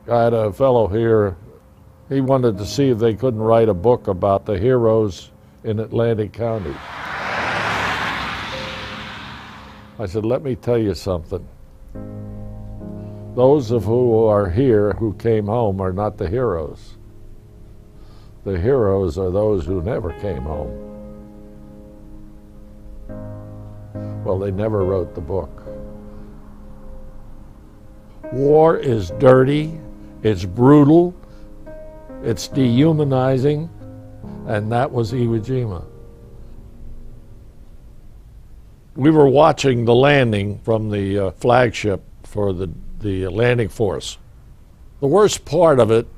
I had a fellow here, he wanted to see if they couldn't write a book about the heroes in Atlantic County. I said, let me tell you something. Those of who are here who came home are not the heroes. The heroes are those who never came home. Well, they never wrote the book. War is dirty, it's brutal, it's dehumanizing, and that was Iwo Jima. We were watching the landing from the flagship for the landing force. The worst part of it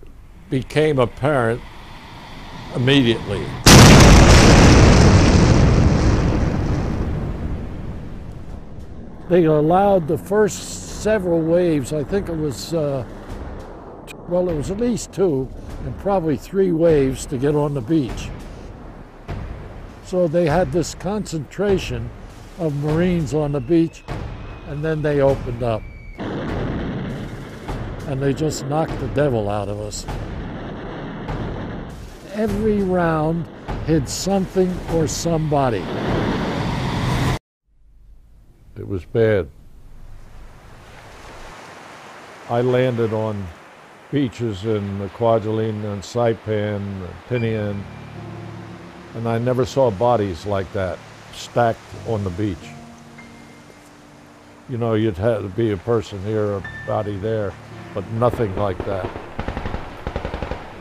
became apparent immediately. They allowed the first several waves, I think it was, well, it was at least 2 and probably 3 waves to get on the beach. So they had this concentration of Marines on the beach, and then they opened up. And they just knocked the devil out of us. Every round hit something or somebody. It was bad. I landed on beaches in Kwajalein and Saipan and Tinian, and I never saw bodies like that stacked on the beach. You know, you'd have to be a person here, a body there, but nothing like that.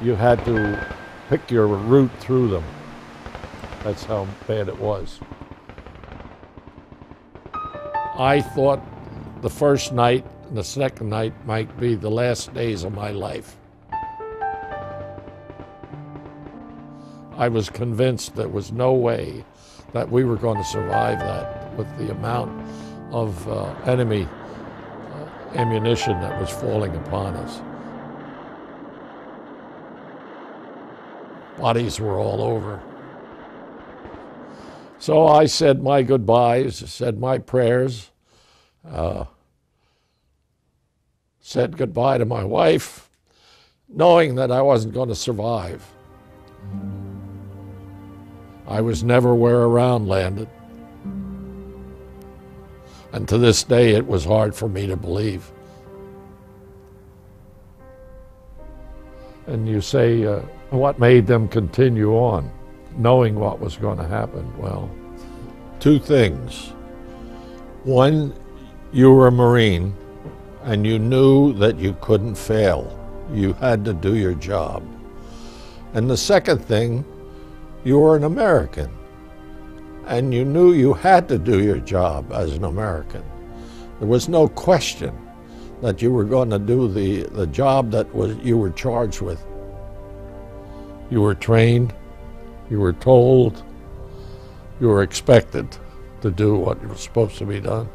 You had to pick your route through them. That's how bad it was. I thought the first night and the second night might be the last days of my life. I was convinced there was no way that we were going to survive that with the amount of enemy ammunition that was falling upon us. Bodies were all over. So I said my goodbyes, said my prayers, said goodbye to my wife, knowing that I wasn't going to survive. I was never where a round landed. And to this day, it was hard for me to believe. And you say, what made them continue on, knowing what was going to happen? Well, 2 things. One, you were a Marine, and you knew that you couldn't fail. You had to do your job. And the second thing, you were an American, and you knew you had to do your job as an American. There was no question that you were going to do the job that you were charged with. You were trained, you were told, you were expected to do what was supposed to be done.